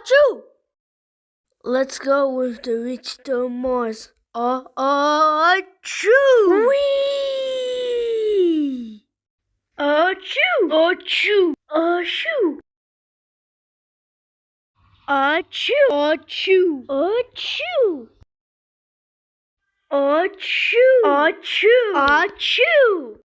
Achoo! Let's go with the reach to Mars. Achoo! Whee! Achoo! Achoo! Achoo! Achoo! Achoo! Achoo! Achoo! Achoo! Achoo!